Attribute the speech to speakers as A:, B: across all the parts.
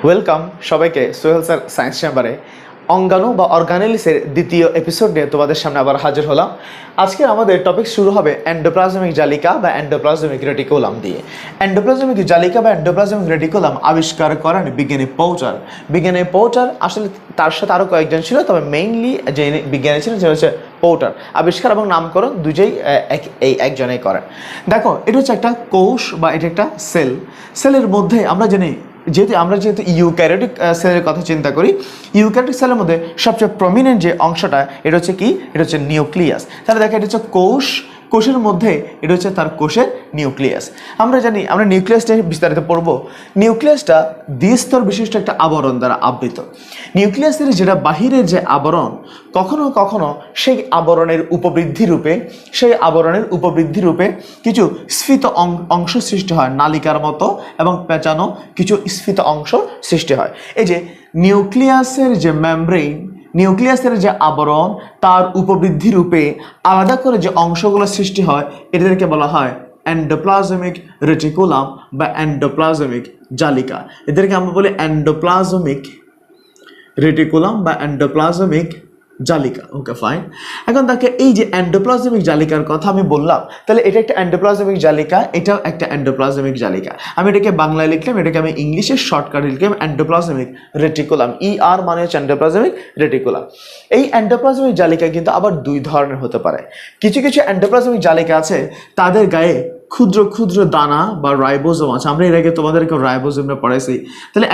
A: Welcome সবাইকে Sohel sir science চেম্বারে অঙ্গাণু বা অর্গানেলিসের দ্বিতীয় এপিসোড নিয়ে তোমাদের সামনে আবার হাজির হলাম। আজকে আমাদের টপিক শুরু হবে এন্ডোপ্লাজমিক জালিকা বা এন্ডোপ্লাজমিক রেটিকুলাম দিয়ে। এন্ডোপ্লাজমিক জালিকা বা এন্ডোপ্লাজমিক রেটিকুলাম আবিষ্কার করেন বিজ্ঞানী পৌচার। বিজ্ঞানী পৌচার আসলে তার সাথে আরও কয়েকজন ছিল, তবে মেইনলি যে বিজ্ঞানী ছিলেন সেটা হচ্ছে পৌটার। আবিষ্কার এবং নামকরণ দুটোই একজনেই করেন। দেখো, এটা হচ্ছে একটা কোষ বা এটা একটা সেল। সেলের মধ্যে আমরা জানি যেহেতু ইউক্যারিওটিক সেলের কথা চিন্তা করি, ইউক্যারিওটিক সেলের মধ্যে সবচেয়ে প্রমিনেন্ট যে অংশটা এটা হচ্ছে কি, এটা হচ্ছে নিউক্লিয়াস। তাহলে দেখো, এটা হচ্ছে কোষ, কোষের মধ্যে এটা হচ্ছে তার কোষের নিউক্লিয়াস। আমরা জানি, আমরা নিউক্লিয়াসটা বিস্তারিত পড়ব। নিউক্লিয়াসটা দ্বিস্তর বিশিষ্ট একটা আবরণ দ্বারা আবৃত। নিউক্লিয়াসের যেটা বাহিরের যে আবরণ, কখনো কখনো সেই আবরণের উপবৃদ্ধি রূপে কিছু স্ফীত অংশ সৃষ্টি হয়, নালিকার মতো এবং পেঁচানো কিছু স্ফীত অংশ সৃষ্টি হয়। এই যে নিউক্লিয়াসের যে মেমব্রেন, নিউক্লিয়াসের যে আবরণ, তার উপবৃদ্ধি রূপে আলাদা করে যে অংশগুলো সৃষ্টি হয় এদেরকে বলা হয় এন্ডোপ্লাজমিক রেটিকুলাম বা এন্ডোপ্লাজমিক জালিকা। এদেরকে আমরা বলি এন্ডোপ্লাজমিক রেটিকুলাম বা এন্ডোপ্লাজমিক জালিকা। ওকে, ফাইন। এখন তাকে এই যে এন্ডোপ্লাজমিক জালিকার কথা আমি বললাম, তাহলে এটা একটা এন্ডোপ্লাজমিক জালিকা, এটাও একটা এন্ডোপ্লাজমিক জালিকা। আমি এটাকে বাংলায় লিখলাম, এটাকে আমি ইংলিশে শর্টকাট লিখলাম এন্ডোপ্লাজমিক রেটিকুলাম। ER মানে হচ্ছে এন্ডোপ্লাজমিক রেটিকুলাম। এই এন্ডোপ্লাজমিক জালিকা কিন্তু আবার দুই ধরনের হতে পারে। কিছু কিছু এন্ডোপ্লাজমিক জালিকা আছে, তাদের গায়ে ক্ষুদ্র ক্ষুদ্র দানা বা রাইবোজোম আছে। আমরা এর আগে তোমাদেরকে রাইবোজোমে পড়াইছি। তাহলে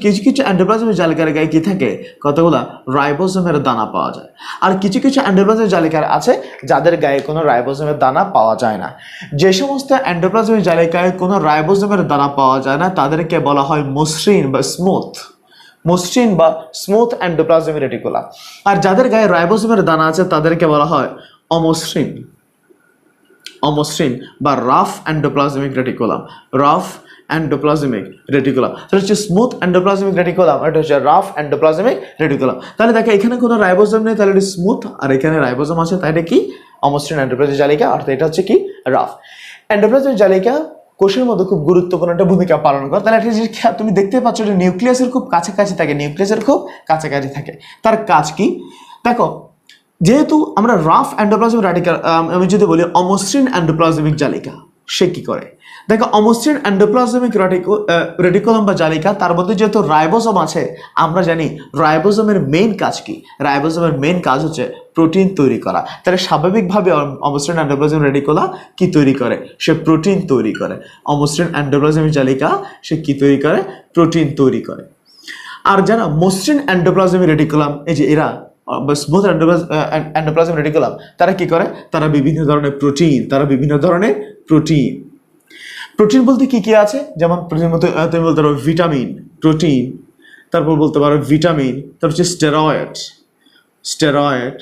A: কিছু কিছু এন্ডোপ্লাজমিক জালিকার গায়ে কি থাকে, কতগুলা রাইবোজোমের দানা পাওয়া যায়। আর কিছু কিছু এন্ডোপ্লাজমিক জালিকার আছে যাদের গায়ে কোনো রাইবোজোমের দানা পাওয়া যায় না। যে সমস্ত এন্ডোপ্লাজমিক জালিকায় কোনো রাইবোজোমের দানা পাওয়া যায় না তাদেরকে বলা হয় মসৃণ বা স্মুথ এন্ডোপ্লাজমিক রেটিকুলাম। আর যাদের গায়ে রাইবোজোমের দানা আছে তাদেরকে বলা হয় অমসৃণ বা রাফ এন্ডোপ্লাজমিক রেটিকুলাম। তাহলে হচ্ছে স্মুথ এন্ডোপ্লাজমিক রেটিকুলাম, এটা হচ্ছে রাফ এন্ডোপ্লাজমিক রেটিকুলাম। তাহলে দেখো, এখানে কোনো রাইবোজোম নেই, তাহলে এটা স্মুথ, আর এখানে রাইবোজোম আছে, তাই এটা কি অমসৃণ এন্ডোপ্লাজমিক জালিকা, অর্থাৎ এটা হচ্ছে কি রাফ এন্ডোপ্লাজমিক জালিকা। কোষের মধ্যে খুব গুরুত্বপূর্ণ একটা ভূমিকা পালন করে। তাহলে একটা জিনিস তুমি দেখতে পাচ্ছ যে নিউক্লিয়াসের খুব কাছাকাছি থাকে। তার কাজ কি দেখো, যেহেতু আমরা রাফ এন্ডোপ্লাজমিক আমি যদি বলি অমসৃণ এন্ডোপ্লাজমিক জালিকা, সে কি করে দেখো, অমসৃণ এন্ডোপ্লাজমিক রেটিকুলাম বা জালিকা, তার মধ্যে যেহেতু রাইবোজোম আছে, আমরা জানি রাইবোজোমের মেইন কাজ কি। রাইবোজোমের মেইন কাজ হচ্ছে প্রোটিন তৈরি করা। তাহলে স্বাভাবিকভাবে অমসৃণ এন্ডোপ্লাজমিক রেটিকুলাম কি তৈরি করে, সে প্রোটিন তৈরি করে। অমসৃণ এন্ডোপ্লাজমিক জালিকা সে কি তৈরি করে, প্রোটিন তৈরি করে। আর যারা মসৃণ এন্ডোপ্লাজমিক রেটিকুলাম, এই যে এরা স্মুথ এন্ডোপ্লাজমিক রেটিকুলাম, তারা কি করে, তারা বিভিন্ন ধরনের প্রোটিন বলতে কি কি আছে, যেমন প্রোটিন মধ্যে তুমি বলতে পারো ভিটামিন, প্রোটিন, তারপর বলতে পারো ভিটামিন, তারপর হচ্ছে স্টেরয়েড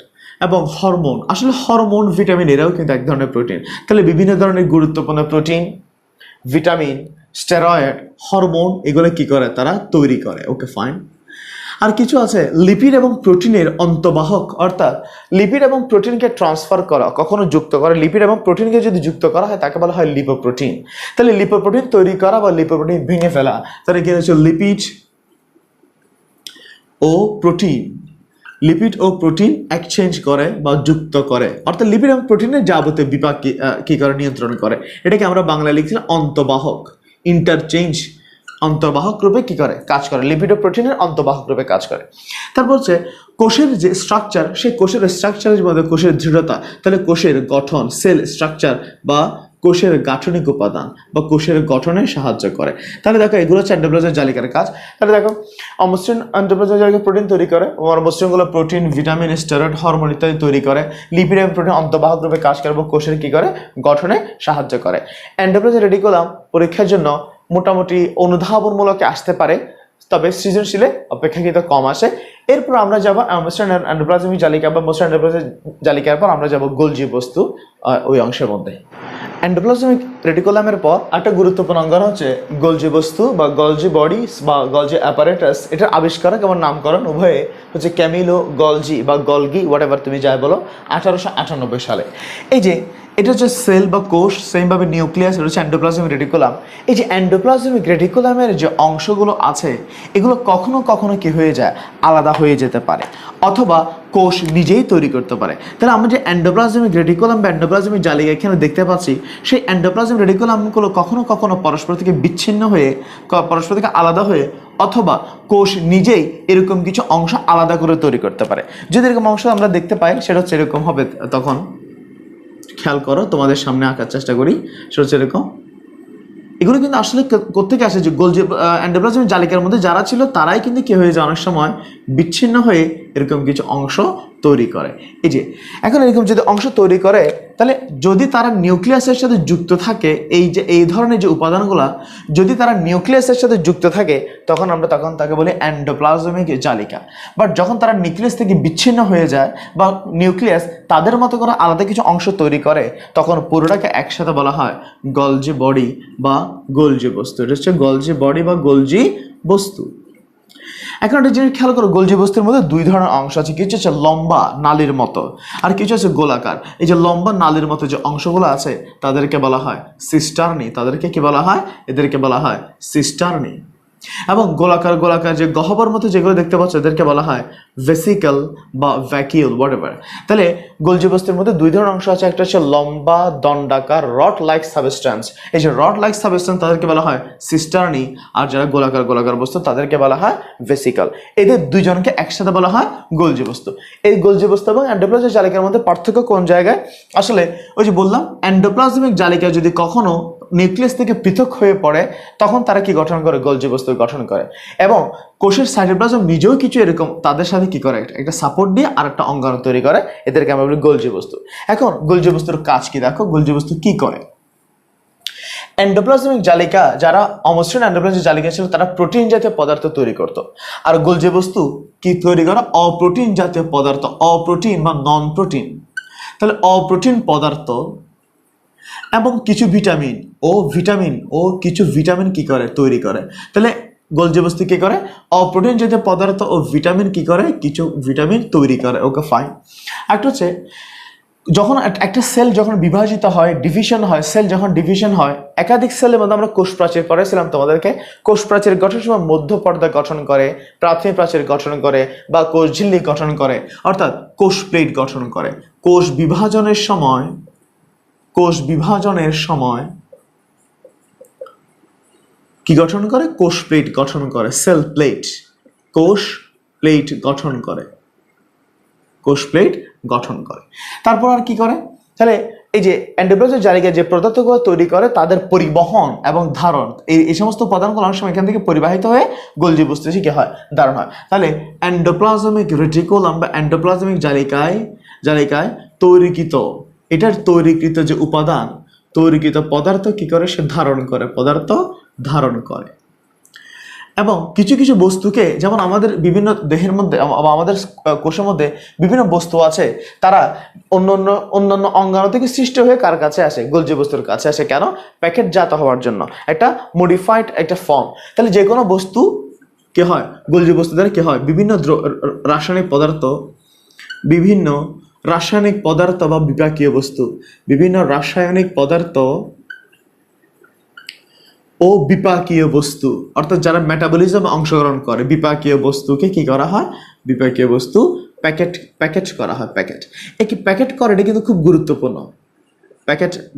A: এবং হরমোন। আসলে হরমোন, ভিটামিন এরাও কিন্তু এক ধরনের প্রোটিন। তাহলে বিভিন্ন ধরনের গুরুত্বপূর্ণ প্রোটিন, ভিটামিন, স্টেরয়েড, হরমোন, এগুলো কি করে, তারা তৈরি করে। ওকে, ফাইন। আর কিছু আছে লিপিড এবং প্রোটিনের অন্তবাহক, অর্থাৎ লিপিড এবং প্রোটিনকে ট্রান্সফার করা, কখনো যুক্ত করা। লিপিড এবং প্রোটিনকে যদি যুক্ত করা হয় তাকে বলা হয় লিপোপ্রোটিন। তাহলে লিপোপ্রোটিন তৈরি করা বা লিপোপ্রোটিন ভেঙে ফেলা, তাহলে কি হচ্ছে লিপিড ও প্রোটিন এক্সচেঞ্জ করে বা যুক্ত করে, অর্থাৎ লিপিড এবং প্রোটিনের যাবতীয় বিপাক কি করে, নিয়ন্ত্রণ করে। এটাকে আমরা বাংলায় লিখছিলাম অন্তবাহক, অন্তর্বাহক রূপে কি করে, কাজ করে। লিপিড ও প্রোটিনের অন্তর্বাহক রূপে কাজ করে। তারপর হচ্ছে কোষের যে স্ট্রাকচার, সেই কোষের স্ট্রাকচারের মধ্যে কোষের দৃঢ়তা, তাহলে কোষের গঠন, সেল স্ট্রাকচার বা কোষের গাঠনিক উপাদান বা কোষের গঠনে সাহায্য করে। তাহলে দেখো, এগুলো হচ্ছে এন্ডোপ্লাজমিক জালিকার কাজ। তাহলে দেখো, অমসৃণ এন্ডোপ্লাজমিক জালিকা প্রোটিন তৈরি করে, মসৃণগুলো প্রোটিন, ভিটামিন, স্টেরয়েড, হরমোন ইত্যাদি তৈরি করে। লিপিড এবং প্রোটিন অন্তর্বাহক রূপে কাজ করে এবং কোষের কি করে, গঠনে সাহায্য করে। এন্ডোপ্লাজমিক রেটিকুলাম পরীক্ষার জন্য মোটামুটি অনুধাবনমূলকে আসতে পারে, তবে সৃজনশীলে অপেক্ষাকৃত কম আসে। এরপর আমরা যাব মসৃণ এন্ডোপ্লাজমিক জালিকা বা মসৃণ এন্ডোপ্লাজমিক জালিকার পর আমরা যাব গোলজি বস্তু ওই অংশের মধ্যে। এন্ডোপ্লাজমিক রেটিকুলামের পর একটা গুরুত্বপূর্ণ অঙ্গ হচ্ছে গোলজি বস্তু বা গলজি বডিস বা গলজি অ্যাপারেটাস। এটার আবিষ্কারক এবং নামকরণ উভয়ে হচ্ছে ক্যামিলো গলজি বা গলগি, হোয়াট এভার তুমি যাই বলো, 1898 সালে। এই যে এটা হচ্ছে সেল বা কোষ, সেমভাবে নিউক্লিয়াস, এটা হচ্ছে এন্ডোপ্লাজমিক রেটিকুলাম। এই যে এন্ডোপ্লাজমিক রেটিকুলামের যে অংশগুলো আছে এগুলো কখনো কখনো কি হয়ে যায়, আলাদা হয়ে যেতে পারে, অথবা কোষ নিজেই তৈরি করতে পারে। তাহলে আমরা যে এন্ডোপ্লাজমিক রেটিকুলাম বা এন্ডোপ্লাজমিক জালিকা এখানে দেখতে পাচ্ছি, সেই এন্ডোপ্লাজমিক রেটিকুলামগুলো কখনো কখনো পরস্পর থেকে বিচ্ছিন্ন হয়ে, পরস্পর থেকে আলাদা হয়ে, অথবা কোষ নিজেই এরকম কিছু অংশ আলাদা করে তৈরি করতে পারে। যদি এরকম অংশ আমরা দেখতে পাই সেটা হচ্ছে এরকম হবে। তখন খেয়াল করো, তোমাদের সামনে আঁকার চেষ্টা করি, সেটা হচ্ছে এরকম। এগুলো কিন্তু আসলে কোত্থেকে আসে, যে গোলজি এন্ডোপ্লাজমিক জালিকার মধ্যে যারা ছিল তারাই কিন্তু কি হয়ে যায়, অনেক সময় বিচ্ছিন্ন হয়ে এরকম কিছু অংশ তৈরি করে। এই যে এখন এরকম যদি অংশ তৈরি করে, তাহলে যদি তারা নিউক্লিয়াসের সাথে যুক্ত থাকে, এই ধরনের যে উপাদানগুলা যদি তারা নিউক্লিয়াসের সাথে যুক্ত থাকে, তখন তাকে বলি এন্ডোপ্লাজমিক জালিকা। বাট যখন তারা নিউক্লিয়াস থেকে বিচ্ছিন্ন হয়ে যায় বা নিউক্লিয়াস তাদের মতো করে আলাদা কিছু অংশ তৈরি করে, তখন পুরোটাকে একসাথে বলা হয় গলজি বডি বা গোলজি বস্তু। এটা হচ্ছে গলজি বডি বা গোলজি বস্তু। এখন একটা জিনিস খেয়াল করো, গোলজি বস্তুর মধ্যে দুই ধরনের অংশ আছে, কিছু হচ্ছে লম্বা নালীর মতো, আর কিছু হচ্ছে গোলাকার। এই যে লম্বা নালীর মতো যে অংশগুলো আছে তাদেরকে বলা হয় সিস্টার্নি। তাদেরকে কি বলা হয়? এদেরকে বলা হয় সিস্টার্নি। এবং গোলাকার যে গহ্বরের মতো যেগুলো দেখতে পাচ্ছ এদেরকে বলা হয় ভেসিকল বা ভ্যাকিউল, হোয়াটএভার। তাহলে গোলজি বস্তুর মধ্যে দুই ধরনের অংশ আছে, একটা হচ্ছে লম্বা দণ্ডাকার রড লাইক সাবস্টেন্স। এই যে রড লাইক সাবস্টেন্স তাদেরকে বলা হয় সিস্টার্নি, আর যারা গোলাকার বস্তু তাদেরকে বলা হয় ভেসিকল। এদের দুইজনকে একসাথে বলা হয় গোলজি বস্তু। এই গোলজি বস্তু এবং এন্ডোপ্লাজমিক জালিকার মধ্যে পার্থক্য কোন জায়গায়? আসলে ওই যে বললাম, এন্ডোপ্লাজমিক জালিকা যদি কখনো নিউক্লিয়াস থেকে পৃথক হয়ে পড়ে, তখন তারা কি গঠন করে? গোলজি বস্তু গঠন করে। এবং কোষের সাইটোপ্লাজম নিজেও কিছু এরকম তাদের সাথে কি করে, একটা সাপোর্ট দিয়ে আর একটা অঙ্গাণু তৈরি করে, এদেরকে আমরা বলি গোলজি বস্তু। এখন গোলজি বস্তুর কাজ কি দেখো, গোলজি বস্তু কি করে। এন্ডোপ্লাজমিক জালিকা, যারা অমসৃণ এন্ডোপ্লাজমিক জালিকা ছিল, তারা প্রোটিন জাতীয় পদার্থ তৈরি করত। আর গোলজি বস্তু কি তৈরি করে? অপ্রোটিন জাতীয় পদার্থ, অপ্রোটিন বা নন প্রোটিন। তাহলে অপ্রোটিন পদার্থ এবং কিছু ভিটামিন ও কিছু ভিটামিন কি করে? তৈরি করে। তাহলে গোলজি বস্তু কি করে? অপ্রোটিন জাতীয় পদার্থ ও ভিটামিন কি করে? কিছু ভিটামিন তৈরি করে। ওকে, ফাইন। একটা হচ্ছে যখন একটা সেল যখন বিভাজিত হয়, ডিভিশন হয়, সেল যখন ডিভিশন হয়, একাধিক সেলের মধ্যে আমরা কোষ প্রাচীর পড়েছিলাম তোমাদেরকে। কোষ প্রাচীর গঠন সময় মধ্য পর্দা গঠন করে, প্রাথমিক প্রাচীর গঠন করে, বা কোষ ঝিল্লি গঠন করে, অর্থাৎ কোষ প্লেট গঠন করে। কোষ বিভাজনের সময় কি গঠন করে? কোষ প্লেট গঠন করে, সেল প্লেট। কোষ প্লেট গঠন করে, কোষ প্লেট গঠন করে। তারপর আর কি করে? তাহলে এই যে এন্ডোপ্লাজমিক জালিকা যে পদার্থগুলো তৈরি করে, তাদের পরিবহন এবং ধারণ, এই সমস্ত উপাদানগুলো অনেক সময় এখান থেকে পরিবাহিত হয়ে গোলজি বস্তু কি হয়? ধারণ হয়। তাহলে এন্ডোপ্লাজমিক রেটিকুলাম বা এন্ডোপ্লাজমিক জালিকায় তৈরিকৃত যে উপাদান, তৈরিকৃত পদার্থ কি করে? সে পদার্থ ধারণ করে। এবং কিছু কিছু বস্তুকে, যেমন আমাদের বিভিন্ন দেহের মধ্যে, আমাদের কোষের মধ্যে বিভিন্ন বস্তু আছে, তারা অন্যান্য অঙ্গাণু থেকে সৃষ্টি হয়ে কার কাছে আসে? গোলজি বস্তুর কাছে আসে। কেন? প্যাকেটজাত হওয়ার জন্য, একটা মডিফাইড একটা ফর্ম। তাহলে যে কোনো বস্তু কি হয়? গোলজি বস্তু দ্বারা কি হয়? বিভিন্ন রাসায়নিক পদার্থ বা বিপাকীয় বস্তু, বিভিন্ন রাসায়নিক পদার্থ ও বিপাকীয় বস্তু, অর্থাৎ যারা মেটাবলিজম অংশগ্রহণ করে, বিপাকীয় বস্তুকে কি করা হয়? বিপাকীয় বস্তু প্যাকেট করা হয়। প্যাকেট করে, এটা কিন্তু খুব গুরুত্বপূর্ণ।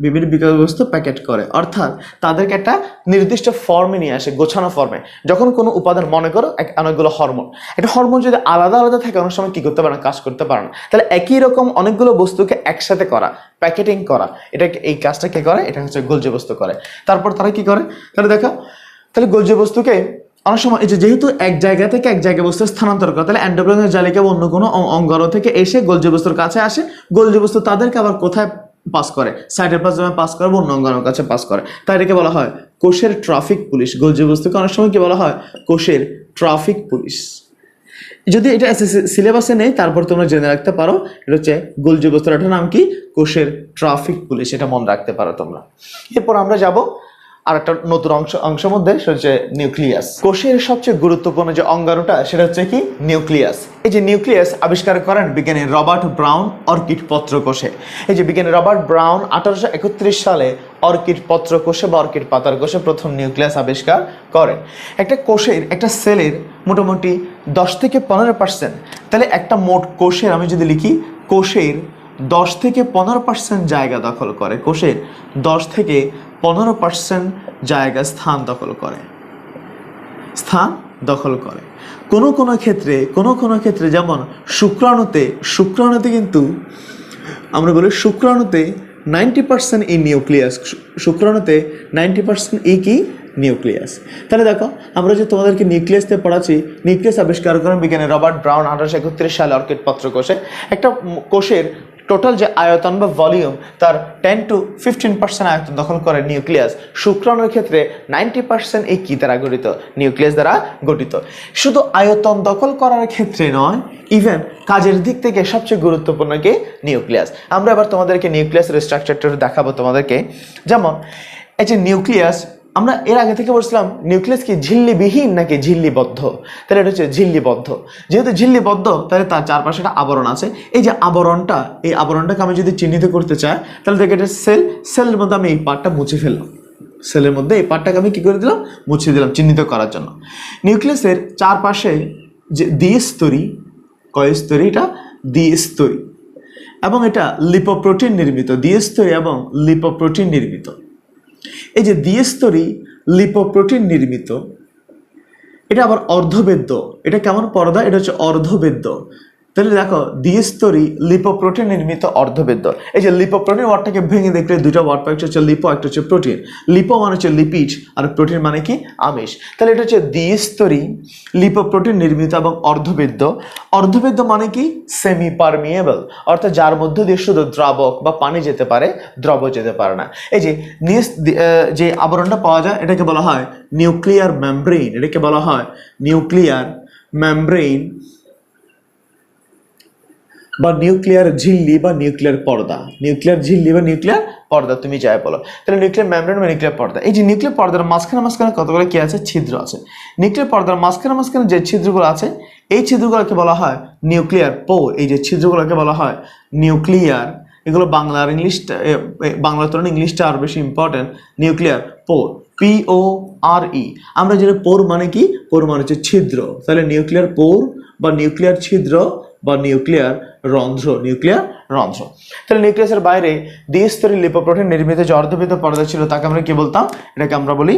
A: বিভিন্ন বিপাকীয় বস্তু প্যাকেট করে, অর্থাৎ তাদেরকে একটা নির্দিষ্ট ফর্মে নিয়ে আসে, গোছানো ফর্মে। যখন কোনো উপাদান, মনে করো অনেকগুলো হরমোন, একটা হরমোন যদি আলাদা আলাদা থাকে, অনেক সময় কি করতে পারে না? কাজ করতে পারে না। তাহলে একই রকম অনেকগুলো বস্তুকে একসাথে করা, প্যাকেটিং করা, এই কাজটা কে করে? এটা হচ্ছে গোলজি বস্তু করে। তারপর তারা কি করে? তাহলে গোলজি বস্তুকে অনেক সময় যেহেতু এক জায়গা থেকে এক জায়গায় বস্তু স্থানান্তর করে, তাহলে এন্ডোপ্লাজমিক জালিকা অন্য কোনো অঙ্গাণু থেকে এসে গোলজি বস্তুর কাছে আসে। গোলজি বস্তু তাদেরকে আবার কোথায় পাস করে? সাইটোপ্লাজমে পাস করে, অন্য অঙ্গাণুর কাছে পাস করে। তাই এটাকে বলা হয় কোষের ট্রাফিক পুলিশ। গোলজি বস্তুকে অনেক সময় কি বলা হয়? কোষের ট্রাফিক পুলিশ। যদি এটা সিলেবাসে নেই, তারপর তোমরা জেনে রাখতে পারো, এটা হচ্ছে গোলজি বস্তুর একটা নাম কি? কোষের ট্রাফিক পুলিশ। এটা মনে রাখতে পারো তোমরা। এরপর আমরা যাব আর একটা নতুন অংশের মধ্যে সেটা হচ্ছে নিউক্লিয়াস। কোষের সবচেয়ে গুরুত্বপূর্ণ যে অঙ্গাণুটা সেটা হচ্ছে কি নিউক্লিয়াস। এই যে নিউক্লিয়াস আবিষ্কার করেন বিজ্ঞানী রবার্ট ব্রাউন অর্কিড পত্রকোষে। এই যে বিজ্ঞানী রবার্ট ব্রাউন 1831 সালে অর্কিড পত্রকোষে বা অর্কিড পাতার কোষে প্রথম নিউক্লিয়াস আবিষ্কার করেন। একটা কোষের একটা সেলের মোটামুটি 10 থেকে 15%, তাহলে একটা মোট কোষের আমি যদি লিখি কোষের 10 থেকে 15% জায়গা দখল করে, কোষের 10 থেকে 15% জায়গা স্থান দখল করে, কোনো ক্ষেত্রে যেমন শুক্রাণুতে কিন্তু আমরা বলি শুক্রাণুতে 90% এই নিউক্লিয়াস, শুক্রাণুতে 90% এই কি নিউক্লিয়াস। তাহলে দেখো আমরা যে তোমাদেরকে নিউক্লিয়াসতে পড়াচ্ছি, নিউক্লিয়াস আবিষ্কার করেন বিজ্ঞানী রবার্ট ব্রাউন 1831 সালে অর্কিড পত্রকোষে। একটা কোষের টোটাল যে আয়তন বা ভলিউম তার 10 to 15% আয়তন দখল করে নিউক্লিয়াস। শুক্রাণুর ক্ষেত্রে 90% এই কি দ্বারা গঠিত, নিউক্লিয়াস দ্বারা গঠিত। শুধু আয়তন দখল করার ক্ষেত্রে নয়, ইভেন কাজের দিক থেকে সবচেয়ে গুরুত্বপূর্ণ কি নিউক্লিয়াস। আমরা এবার তোমাদেরকে নিউক্লিয়াসের স্ট্রাকচারটা দেখাবো তোমাদেরকে। যেমন এই যে নিউক্লিয়াস, আমরা এর আগে থেকে বলছিলাম নিউক্লিয়াস কি ঝিল্লিবিহীন নাকি ঝিল্লিবদ্ধ, তাহলে এটা হচ্ছে ঝিল্লিবদ্ধ। যেহেতু ঝিল্লিবদ্ধ তাহলে তার চারপাশে একটা আবরণ আছে। এই যে এই আবরণটাকে আমি যদি চিহ্নিত করতে চাই তাহলে দেখে এটা সেলের মধ্যে আমি এই পার্টটা মুছে ফেললাম, সেলের মধ্যে এই পার্টটাকে আমি কি করে দিলাম, মুছে দিলাম চিহ্নিত করার জন্য। নিউক্লিয়াসের চারপাশে যে দ্বিস্তরী, কয়স্তরী, এটা দ্বিস্তরী এবং এটা লিপোপ্রোটিন নির্মিত, দ্বিস্তরী এবং লিপোপ্রোটিন নির্মিত। এই যে দ্বিস্তরী লিপোপ্রোটিন নির্মিত, এটা আবার অর্ধবেদ্য। এটা কেমন পর্দা, এটা হচ্ছে অর্ধবেদ্য। তাহলে দেখো দ্বিস্তরী লিপোপ্রোটিন নির্মিত অর্ধবেদ্য। এই যে লিপোপ্রোটিন ওয়ার্ডটাকে ভেঙে দেখলে দুটো ওয়ার্ড পাই, একটা হচ্ছে লিপো, একটা হচ্ছে প্রোটিন। লিপো মানে হচ্ছে লিপিড আর প্রোটিন মানে কি আমিষ। তাহলে এটা হচ্ছে দ্বিস্তরী লিপোপ্রোটিন নির্মিত এবং অর্ধবেদ্য। অর্ধবেদ্য মানে কি সেমি পারমিয়েবল, অর্থাৎ যার মধ্যে দিয়ে শুধু দ্রাবক বা পানি যেতে পারে, দ্রব যেতে পারে না। এই যে যে আবরণটা পাওয়া যায় এটাকে বলা হয় নিউক্লিয়ার মেমব্রেন, এটাকে বলা হয় নিউক্লিয়ার মেমব্রেন বা নিউক্লিয়ার ঝিল্লি বা নিউক্লিয়ার পর্দা, নিউক্লিয়ার ঝিল্লি বা নিউক্লিয়ার পর্দা তুমি যাই বলো। তাহলে নিউক্লিয়ার মেমব্রেন বা নিউক্লিয়ার পর্দা। এই যে নিউক্লিয়ার পর্দার মাঝখানে কতগুলো কি আছে, ছিদ্র আছে। নিউক্লিয়ার পর্দার মাঝখানে যে ছিদ্রগুলো আছে এই ছিদ্রগুলোকে বলা হয় নিউক্লিয়ার পোর। এই যে ছিদ্রগুলোকে বলা হয় নিউক্লিয়ার, এগুলো বাংলা তুলনায় ইংলিশটা আরো বেশি ইম্পর্টেন্ট। নিউক্লিয়ার পোর, PORE। আমরা যেটা পোর মানে কি, পোর মানে হচ্ছে ছিদ্র। তাহলে নিউক্লিয়ার পোর বা নিউক্লিয়ার ছিদ্র বা নিউক্লিয়ার রন্ধ্র, নিউক্লিয়ার রন্ধ্র। তাহলে নিউক্লিয়াসের বাইরে দ্বিস্তরী লিপোপ্রোটিন নির্মিত যে অর্ধবৃত্ত পর্দা ছিল তাকে আমরা কি বলতাম, এটাকে আমরা বলি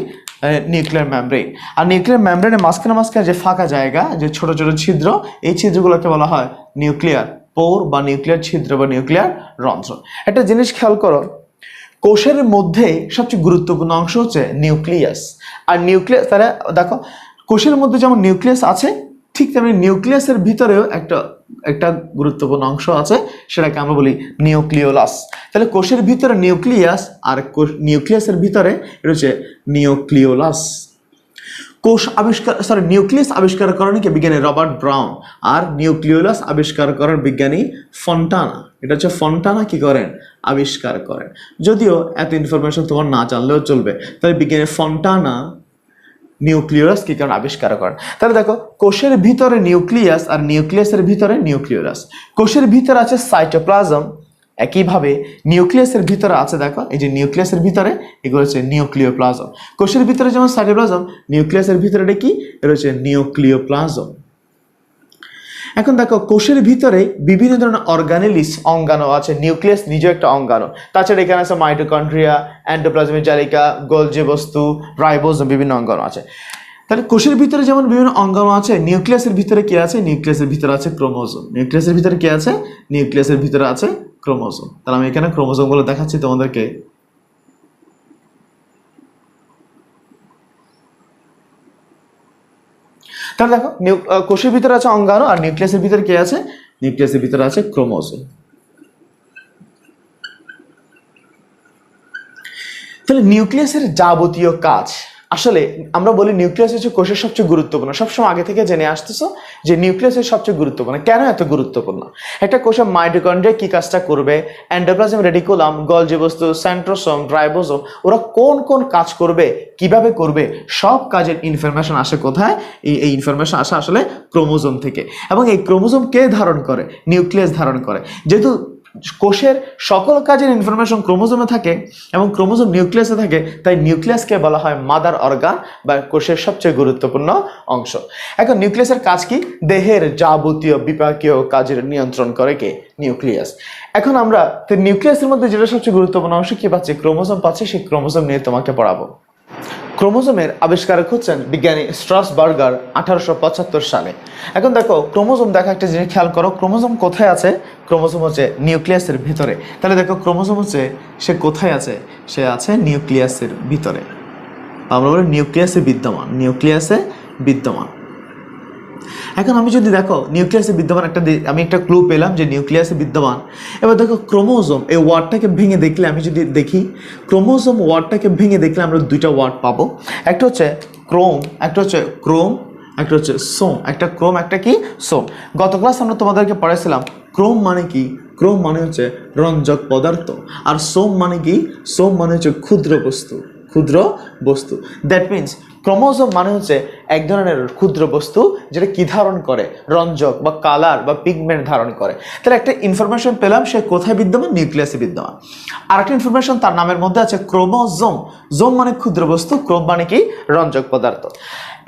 A: নিউক্লিয়ার মেমব্রেন। আর নিউক্লিয়ার মেমব্রেনের মাঝখানে যে ফাঁকা জায়গা, যে ছোট ছোট ছিদ্র, এই ছিদ্রগুলোকে বলা হয় নিউক্লিয়ার পোর বা নিউক্লিয়ার ছিদ্র বা নিউক্লিয়ার রন্ধ্র। একটা জিনিস খেয়াল করো, কোষের মধ্যে সবচেয়ে গুরুত্বপূর্ণ অংশ হচ্ছে নিউক্লিয়াস। আর নিউক্লিয়াস, তাহলে দেখো কোষের মধ্যে যেমন নিউক্লিয়াস আছে, ঠিক তেমনি নিউক্লিয়াসের ভিতরেও একটা গুরুত্বপূর্ণ অংশ আছে, সেটাকে আমরা বলি নিউক্লিওলাস। তাহলে কোষের ভিতরে নিউক্লিয়াস আর নিউক্লিয়াসের ভিতরে এটা হচ্ছে নিউক্লিওলাস। নিউক্লিয়াস আবিষ্কার করেন কি বিজ্ঞানী রবার্ট ব্রাউন, আর নিউক্লিওলাস আবিষ্কার করেন বিজ্ঞানী ফন্টানা। এটা হচ্ছে ফন্টানা কি করেন, আবিষ্কার করেন। যদিও এত ইনফরমেশন তোমার না জানলেও চলবে, তাই বিজ্ঞানী ফন্টানা নিউক্লিয়াস কি কারণ আবিষ্কার করেন। তাহলে দেখো কোষের ভিতরে নিউক্লিয়াস আর নিউক্লিয়াসের ভিতরে নিউক্লিওলাস। কোষের ভিতরে আছে সাইটোপ্লাজম, একইভাবে নিউক্লিয়াসের ভিতরে আছে, দেখো এই যে নিউক্লিয়াসের ভিতরে এগুলো হচ্ছে নিউক্লিওপ্লাজম। কোষের ভিতরে যেমন সাইটোপ্লাজম, নিউক্লিয়াসের ভিতরে এটা কি, এটা হচ্ছে নিউক্লিওপ্লাজম। এখন দেখো কোষের ভিতরে বিভিন্ন ধরনের অর্গানেলিস অঙ্গাণু আছে, নিউক্লিয়াস নিজেও একটা অঙ্গাণু। তাছাড়া এখানে আছে মাইটোকন্ড্রিয়া, এন্ডোপ্লাজমিক জালিকা, গোলজি বস্তু, রাইবোজোম, বিভিন্ন অঙ্গাণু আছে। তাহলে কোষের ভিতরে যেমন বিভিন্ন অঙ্গাণু আছে, নিউক্লিয়াসের ভিতরে কি আছে, নিউক্লিয়াসের ভিতরে আছে ক্রোমোজোম। নিউক্লিয়াসের ভিতরে কি আছে, নিউক্লিয়াসের ভিতরে আছে ক্রোমোজোম। তাহলে আমি এখানে ক্রোমোজোমগুলো দেখাচ্ছি তোমাদেরকে। তাহলে দেখো কোষের ভিতরে আছে অঙ্গাণু আর নিউক্লিয়াসের ভিতরে কি আছে, নিউক্লিয়াসের ভিতরে আছে ক্রোমোজোম। তাহলে নিউক্লিয়াসের যাবতীয় কাজ আসলে আমরা বলি নিউক্লিয়াস হচ্ছে কোষের সবচেয়ে গুরুত্বপূর্ণ, সবসময় আগে থেকে জেনে আসতেছো যে নিউক্লিয়াস হচ্ছে সবচেয়ে গুরুত্বপূর্ণ। কেন এত গুরুত্বপূর্ণ? একটা কোষের মাইটোকন্ড্রিয়া কি কাজটা করবে, এন্ডোপ্লাজম রেটিকুলাম, গলজি বস্তু, সেন্ট্রোসোম, রাইবোসোম, ওরা কোন কোন কাজ করবে, কিভাবে করবে, সব কাজের ইনফরমেশন আসে কোথায়? এই ইনফরমেশন আসে আসলে ক্রোমোজোম থেকে। এবং এই ক্রোমোজোম কে ধারণ করে? নিউক্লিয়াস ধারণ করে। যেহেতু কোষের সকল কাজের ইনফরমেশন ক্রোমোজোমে থাকে এবং ক্রোমোজোম নিউক্লিয়াসে থাকে, তাই নিউক্লিয়াসকে বলা হয় মাদার অর্গান বা কোষের সবচেয়ে গুরুত্বপূর্ণ অংশ। এখন নিউক্লিয়াসের কাজ কি? দেহের যাবতীয় বিপাকীয় কাজের নিয়ন্ত্রণ করে কে? নিউক্লিয়াস। এখন আমরা নিউক্লিয়াসের মধ্যে যেটা সবচেয়ে গুরুত্বপূর্ণ অংশ কি পাচ্ছি? ক্রোমোজোম পাচ্ছি। সেই ক্রোমোজোম নিয়ে তোমাকে পড়াবো। ক্রোমোজোমের আবিষ্কারক হচ্ছেন বিজ্ঞানী স্ট্রাসবার্গার 1875 সালে। এখন দেখো ক্রোমোজোম দেখা একটা জিনিস খেয়াল করো, ক্রোমোজোম কোথায় আছে? ক্রোমোজোম হচ্ছে নিউক্লিয়াসের ভিতরে। তাহলে দেখো ক্রোমোজোম হচ্ছে সে কোথায় আছে? সে আছে নিউক্লিয়াসের ভিতরে। আমরা বলি নিউক্লিয়াসে বিদ্যমান, নিউক্লিয়াসে বিদ্যমান। এখন আমি যদি দেখো নিউক্লিয়াসে বিদ্যমান আমি একটা ক্লু পেলাম যে নিউক্লিয়াসে বিদ্যমান। এবার দেখো ক্রোমোজোম এই ওয়ার্ডটাকে ভেঙে দেখলে, আমি যদি দেখি ক্রোমোজোম ওয়ার্ডটাকে ভেঙে দেখলে আমরা দুইটা ওয়ার্ড পাবো। একটা হচ্ছে ক্রোম, একটা হচ্ছে ক্রোম, একটা হচ্ছে সোম। একটা ক্রোম, একটা কি? সোম। গত ক্লাস আমরা তোমাদেরকে পড়াইছিলাম ক্রোম মানে কি? ক্রোম মানে হচ্ছে রঞ্জক পদার্থ। আর সোম মানে কি? সোম মানে হচ্ছে ক্ষুদ্র বস্তু, ক্ষুদ্র বস্তু। দ্যাট মিনস ক্রোমোজোম মানে হচ্ছে এক ধরনের ক্ষুদ্র বস্তু যেটা কি ধারণ করে? রঞ্জক বা কালার বা পিগমেন্ট ধারণ করে। তাহলে একটা ইনফরমেশন পেলাম সে কোথায় বিদ্যমান? নিউক্লিয়াসে বিদ্যমান। আর একটা ইনফরমেশন তার নামের মধ্যে আছে ক্রোমোজোম। জোম মানে ক্ষুদ্র বস্তু, ক্রোম মানে কি? রঞ্জক পদার্থ।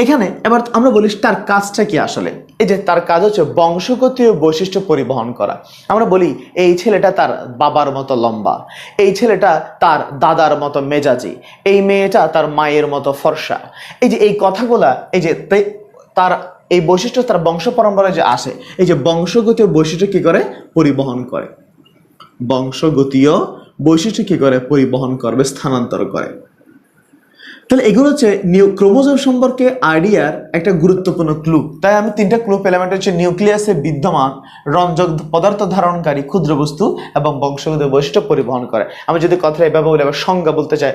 A: এখানে এবার আমরা বলি তার কাজটা কি আসলে? এই যে তার কাজ হচ্ছে বংশগতীয় বৈশিষ্ট্য পরিবহন করা। আমরা বলি এই ছেলেটা তার বাবার মতো লম্বা, এই ছেলেটা তার দাদার মতো মেজাজি, এই মেয়েটা তার মায়ের মতো ফর্সা। এই যে এই কথাগুলা, এই যে তার এই বৈশিষ্ট্য তার বংশ পরম্পরায় যে আসে, এই যে বংশগতীয় বৈশিষ্ট্য কি করে? পরিবহন করে। বংশগতীয় বৈশিষ্ট্য কি করে? পরিবহন করবে, স্থানান্তর করে। তাহলে এগুলো হচ্ছে ক্রোমোজোম সম্পর্কে আইডিয়ার একটা গুরুত্বপূর্ণ ক্লু। তাই আমি তিনটা ক্লু পেলাম। একটা হচ্ছে নিউক্লিয়াসে বিদ্যমান, রঞ্জক পদার্থ ধারণকারী ক্ষুদ্র বস্তু এবং বংশগত বৈশিষ্ট্য পরিবহন করে। আমি যদি কথাটা এভাবে বলি, আবার সংজ্ঞা বলতে চাই,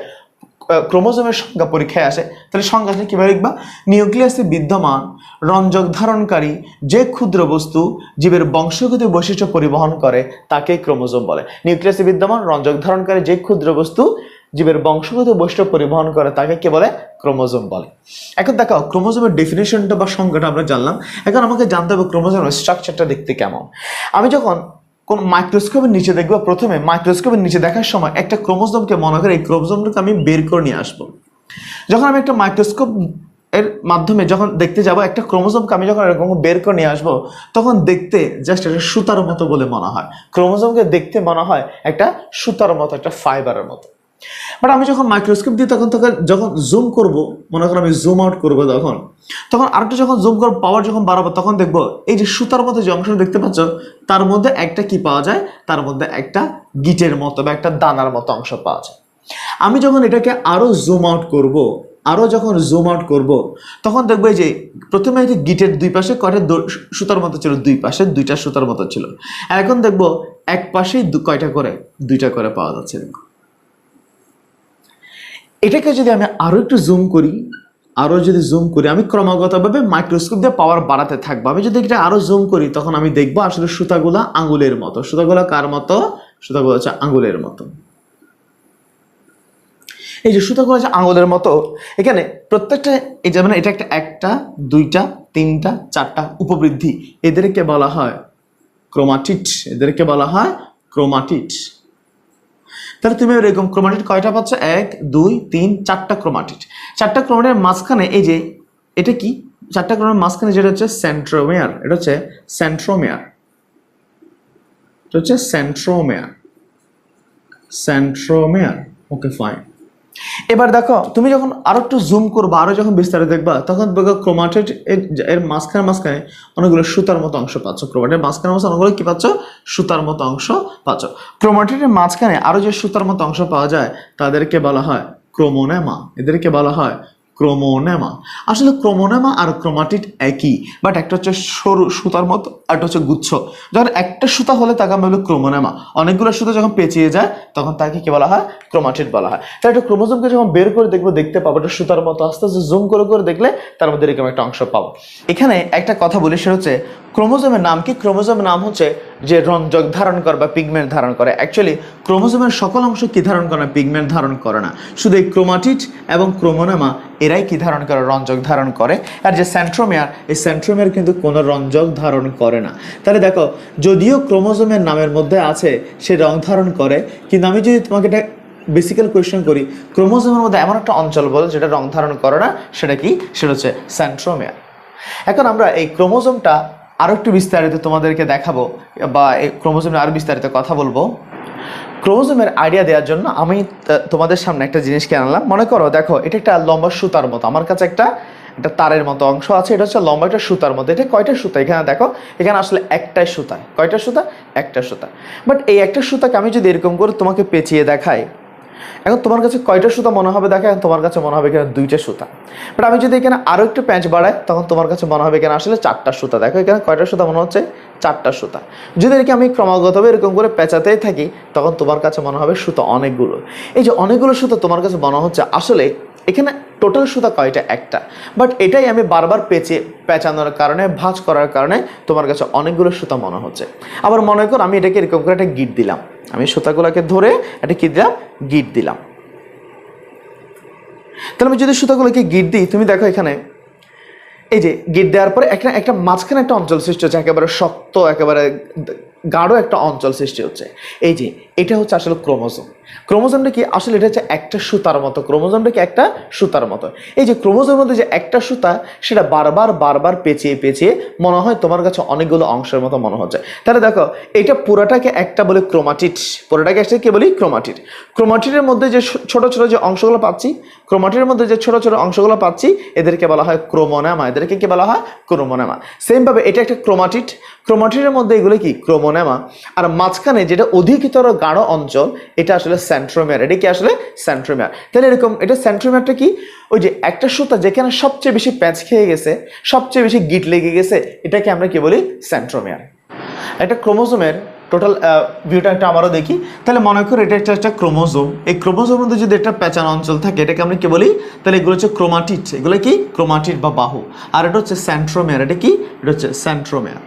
A: ক্রোমোজোমের সংজ্ঞা পরীক্ষায় আসে, তাহলে সংজ্ঞা কিভাবে লিখবা? নিউক্লিয়াসে বিদ্যমান রঞ্জক ধারণকারী যে ক্ষুদ্র বস্তু জীবের বংশগত বৈশিষ্ট্য পরিবহন করে তাকে ক্রোমোজোম বলে। নিউক্লিয়াসে বিদ্যমান রঞ্জক ধারণকারী যে ক্ষুদ্র বস্তু জীবের বংশগত বৈশিষ্ট্য পরিবহন করে তাকে কি বলে? ক্রোমোজোম বলে। এখন দেখো ক্রোমোজোমের ডেফিনেশনটা বা সংজ্ঞাটা আমরা জানলাম। এখন আমাকে জানতে হবে ক্রোমোজোমের স্ট্রাকচারটা দেখতে কেমন। আমি যখন কোন মাইক্রোস্কোপের নিচে দেখবো, প্রথমে মাইক্রোস্কোপের নিচে দেখার সময় একটা ক্রোমোজোমকে মনে করে এই ক্রোমোজোমটাকে আমি বের করে নিয়ে আসবো। যখন আমি একটা মাইক্রোস্কোপ এর মাধ্যমে যখন দেখতে যাব একটা ক্রোমোজোমকে আমি যখন এরকম বের করে নিয়ে আসবো, তখন দেখতে জাস্ট একটা সুতার মতো বলে মনে হয়। ক্রোমোজোমকে দেখতে মনে হয় একটা সুতার মতো, একটা ফাইবারের মতো। বাট আমি যখন মাইক্রোস্কোপ দিয়ে তখন যখন জুম করব, মনে করো আমি জুম আউট করবো, তখন আরেকটা যখন জুম করবো, পাওয়ার যখন বাড়াবো, তখন দেখবো এই যে সুতার মতো যে অংশটা দেখতে পাচ্ছ, তার মধ্যে একটা কি পাওয়া যায়? তার মধ্যে একটা গিটের মতো বা একটা দানার মতো অংশ পাওয়া যায়। আমি যখন এটাকে আরো জুম আউট করব, তখন দেখবো যে প্রথমে যে গিটের দুই পাশে কয়টা সুতার মতো ছিল, দুই পাশে দুইটা সুতার মতো ছিল। আর এখন দেখবো এক পাশেই কয়টা করে? দুইটা করে পাওয়া যাচ্ছে। এটাকে যদি আমি আরো একটু জুম করি, আমি ক্রমাগতভাবে মাইক্রোস্কোপ দিয়ে পাওয়ার বাড়াতে থাকবো। আমি যদি এটা আরো জুম করি, তখন আমি দেখবো আসলে সুতাগুলা আঙ্গুলের মতো। সুতাগুলা কার মতো? সুতাগুলো হচ্ছে আঙ্গুলের মতো। এই যে সুতাগুলো হচ্ছে আঙ্গুলের মতো, এখানে প্রত্যেকটা এই যে মানে এটা একটা দুইটা তিনটা চারটা উপবৃদ্ধি, এদেরকে বলা হয় ক্রোমাটিড। তাহলে তুমি এরকম ক্রোমাটিড কয়টা পাচ্ছ? 1 2 3 4টা ক্রোমাটিড। 4টা ক্রোমাটিডের মাঝখানে এই যে এটা কি? 4টা ক্রোমাটিডের মাঝখানে যেটা হচ্ছে সেন্ট্রোমিয়ার, এটা হচ্ছে সেন্ট্রোমিয়ার। Okay fine. এবার দেখো তুমি যখন আরো একটু জুম করবা, আরো যখন বিস্তারিত দেখবা, তখন দেখো ক্রোমাটিড এর মাঝখানে অনেকগুলো সুতার মতো অংশ পাচ্ছ। ক্রোমাটিডের মাঝখানে অনেকগুলো কি পাচ্ছ? সুতার মতো অংশ পাচ্ছ। ক্রোমাটিডের মাঝখানে আরো যে সুতার মতো অংশ পাওয়া যায় তাদেরকে বলা হয় ক্রোমোনেমা। এদেরকে বলা হয় ক্রোমোনেমা। আসলে ক্রোমোনেমা আর ক্রোমাটিড একই, বাট একটা হচ্ছে সরু সুতার মতো, একটা হচ্ছে গুচ্ছ। যখন একটা সুতা হলে তাকে আমরা বলি ক্রোমোনেমা, অনেকগুলো সুতা যখন পেঁচিয়ে যায় তখন তাকে কি বলা হয়? ক্রোমাটিড বলা হয়। তাই একটা ক্রোমোজোমকে যখন বের করে দেখবো, দেখতে পাবো একটা সুতার মতো, আস্তে আস্তে জুম করে করে দেখলে তার মধ্যে এরকম একটা অংশ পাবো। এখানে একটা কথা বলি, সেটা হচ্ছে ক্রোমোজোমের নাম কি? ক্রোমোজোমের নাম হচ্ছে যে রঞ্জক ধারণ করে বা পিগমেন্ট ধারণ করে। অ্যাকচুয়ালি ক্রোমোজোমের সকল অংশ কি ধারণ করে না? পিগমেন্ট ধারণ করে না। শুধু এই ক্রোমাটিড এবং ক্রোমোনেমা এরাই কি ধারণ করে? রঞ্জক ধারণ করে। আর যে সেন্ট্রোমিয়ার, এই সেন্ট্রোমিয়ার কিন্তু কোনো রঞ্জক ধারণ করে না। তাহলে দেখো, যদিও ক্রোমোজোমের নামের মধ্যে আছে সে রং ধারণ করে, কিন্তু আমি যদি তোমাকে এটা বেসিক্যাল কোয়েশ্চেন করি, ক্রোমোজোমের মধ্যে এমন একটা অঞ্চল বল যেটা রং ধারণ করে না, সেটা কি? সেটা হচ্ছে সেন্ট্রোমিয়ার। এখন আমরা এই ক্রোমোজোমটা আরো একটু বিস্তারিত তোমাদেরকে দেখাবো, বা এই ক্রোমোজোমের আরো বিস্তারিত কথা বলবো। ক্রোমোজোমের আইডিয়া দেওয়ার জন্য আমি তোমাদের সামনে একটা জিনিসকে আনলাম। মনে করো, দেখো, এটা একটা লম্বা সুতার মতো, আমার কাছে একটা তারের মতো অংশ আছে, এটা হচ্ছে লম্বা একটা সুতার মতো। এটা কয়টা সুতা? এখানে দেখো, এখানে আসলে একটাই সুতা। কয়টা সুতা? একটা সুতা। বাট এই একটা সুতাকে আমি যদি এরকম করে তোমাকে পেঁচিয়ে দেখাই, এখন তোমার কাছে কয়টা সুতা মনে হবে? দেখো, এখন তোমার কাছে মনে হবে এখানে দুইটা সুতা। বাট আমি যদি এখানে আরো একটু প্যাঁচ বাড়াই, তখন তোমার কাছে মনে হবে এখানে আসলে চারটা সুতা। দেখো, এখানে কয়টা সুতা মনে হচ্ছে? চারটা সুতা। যদি এটাকে আমি ক্রমাগতভাবে এরকম করে পেঁচাতেই থাকি, তখন তোমার কাছে মনে হবে সুতা অনেকগুলো। এই যে অনেকগুলো সুতা তোমার কাছে মনে হচ্ছে, আসলে এখানে টোটাল সুতা কয়টা? একটা। বাট এটাই আমি বারবার পেঁচানোর কারণে, ভাঁজ করার কারণে তোমার কাছে অনেকগুলো সুতা মনে হচ্ছে। আবার মনে কর, আমি এটাকে এরকম করে একটা গিট দিলাম, আমি সুতাগুলোকে ধরে একটা কি দিলাম? গিট দিলাম। তাহলে আমি যদি সুতাগুলোকে গিট দিই, তুমি দেখো এখানে এই যে গিট দেওয়ার পরে একটা একটা মাঝখানে একটা অঞ্চল সৃষ্টি হচ্ছে, একেবারে শক্ত, একেবারে গাঢ় একটা অঞ্চল সৃষ্টি হচ্ছে। এই যে এটা হচ্ছে আসলে ক্রোমোজোম। ক্রোমোজোমটা কি? আসলে এটা হচ্ছে একটা সুতার মতো। ক্রোমোজোমটা কি? একটা সুতার মতো। এই যে ক্রোমোজোমের মধ্যে যে একটা সুতা, সেটা বারবার বারবার পেঁচিয়ে পেঁচিয়ে মনে হয় তোমার কাছে অনেকগুলো অংশের মতো মনে হচ্ছে। তাহলে দেখো, এটা পুরোটাকে একটা বলে ক্রোমাটিড। পুরোটাকে একটা কি বলি? ক্রোমাটিড। ক্রোমাটিডের মধ্যে যে ছোট ছোট যে অংশগুলো পাচ্ছি, ক্রোমাটিডের মধ্যে যে ছোট ছোট অংশগুলো পাচ্ছি, এদেরকে বলা হয় ক্রোমোনেমা। এদেরকে কি বলা হয়? ক্রোমোনেমা। সেম ভাবে এটা একটা ক্রোমাটিড। ক্রোমাটিডের মধ্যে এগুলো কি? ক্রোমোনেমা। আর মাঝখানে যেটা অধিকতর গাঢ় অঞ্চল, এটা আসলে সেন্ট্রোমিয়ার। এটা কি আসলে? সেন্ট্রোমিয়ার। তাহলে এরকম, এটা সেন্ট্রোমিয়ারটা কি? ওই যে একটা সুতা যেখানে সবচেয়ে বেশি প্যাঁচ খেয়ে গেছে, সবচেয়ে বেশি গিট লেগে গেছে, এটাকে আমরা কি বলি? সেন্ট্রোমিয়ার। একটা ক্রোমোজোমের টোটাল ভিউটা একটা আমারও দেখি। তাহলে মনে করো এটা একটা ক্রোমোজোম। এই ক্রোমোজোমের মধ্যে যদি একটা পেঁচানো অঞ্চল থাকে, এটাকে আমরা কি বলি? তাহলে এগুলো হচ্ছে ক্রোমাটিড। এগুলো কি? ক্রোমাটিড বা বাহু। আর এটা হচ্ছে সেন্ট্রোমিয়ার। এটা কি? এটা হচ্ছে সেন্ট্রোমিয়ার।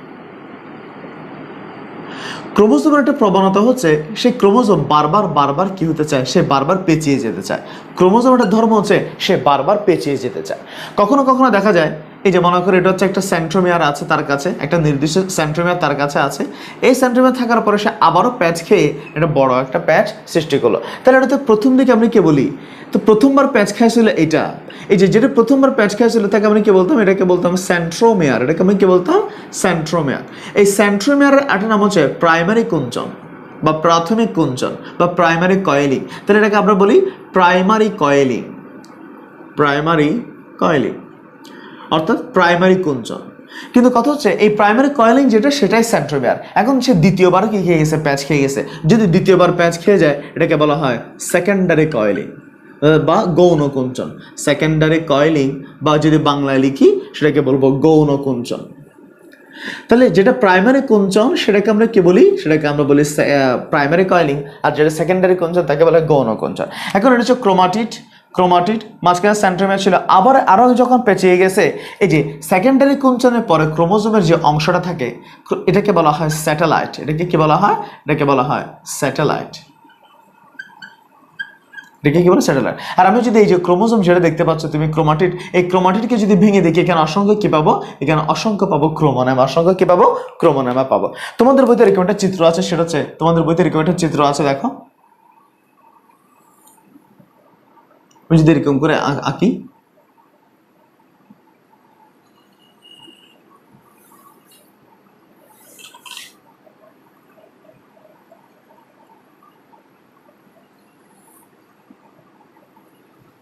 A: ক্রোমোজোমের একটা প্রবণতা হচ্ছে, সেই ক্রোমোজোম বারবার বারবার কি হতে চায়? সে বারবার পেঁচিয়ে যেতে চায়। ক্রোমোজোমের একটা ধর্ম হচ্ছে সে বারবার পেঁচিয়ে যেতে চায়। কখনো কখনো দেখা যায়, এই যে মনে করো এটা হচ্ছে একটা সেন্ট্রোমিয়ার আছে তার কাছে, একটা নির্দিষ্ট সেন্ট্রোমিয়ার তার কাছে আছে। এই সেন্ট্রোমিয়ার থাকার পরে সে আবারও প্যাচ খেয়ে একটা বড় একটা প্যাচ সৃষ্টি করলো। তাহলে এটা তো প্রথম দিকে আমরা কি বলি? তো প্রথমবার প্যাচ খাইছিল এটা, এই যে যেটা প্রথমবার প্যাচ খাইছিল তাকে আমরা কি বলতাম? এটাকে বলতাম সেন্ট্রোমিয়ার। এটাকে আমি কি বলতাম? সেন্ট্রোমিয়ার। এই সেন্ট্রোমিয়ারের একটা নাম হচ্ছে প্রাইমারি কুঞ্চন বা প্রাথমিক কুঞ্চন বা প্রাইমারি কয়েলিং। তাহলে এটাকে আমরা বলি প্রাইমারি কয়েলিং। প্রাইমারি কয়েলিং অর্থাৎ প্রাইমারি কুঞ্চন। কিন্তু কথা হচ্ছে, এই প্রাইমারি কয়েলিং যেটা, সেটাই সেন্ট্রোমিয়ার। এখন সে দ্বিতীয়বার কি খেয়ে গেছে? প্যাচ খেয়ে গেছে। যদি দ্বিতীয়বার প্যাচ খেয়ে যায়, এটাকে বলা হয় সেকেন্ডারি কয়েলিং বা গৌণ কুঞ্চন। সেকেন্ডারি কয়েলিং, বা যদি বাংলায় লিখি সেটাকে বলবো গৌণ কুঞ্চন। তাহলে যেটা প্রাইমারি কুঞ্চন সেটাকে আমরা কি বলি? সেটাকে আমরা বলি প্রাইমারি কয়েলিং। আর যেটা সেকেন্ডারি কুঞ্চন তাকে বলে গৌণ কুঞ্চন। এখন এটা হচ্ছে ক্রোমাটিড। ক্রোমাটিড, মাঝখানে সেন্ট্রোমিয়ার ছিল, আরও যখন পেঁচিয়ে গেছে, এই যে সেকেন্ডারি কুঞ্চনের পরে ক্রোমোজোমের যে অংশটা থাকে, এটাকে বলা হয় স্যাটেলাইট। এটাকে কি বলা হয়? এটাকে বলা হয় স্যাটেলাইট। এটাকে কি বলে? স্যাটেলাইট। আর আমি যদি এই যে ক্রোমোজোম যেটা দেখতে পাচ্ছ তুমি, ক্রোমাটিড, এই ক্রোমাটিডকে যদি ভেঙে দেখি, এখানে অসংখ্য কি পাবো? এখানে অসংখ্য পাবো ক্রোমোনেমা। অসংখ্য কি পাবো? ক্রোমোনেমা পাবো। তোমাদের বইতে এরকম একটা চিত্র আছে, সেটা হচ্ছে তোমাদের বইতে এরকম একটা চিত্র আছে, দেখো আমি যদি এরকম করে আঁকি,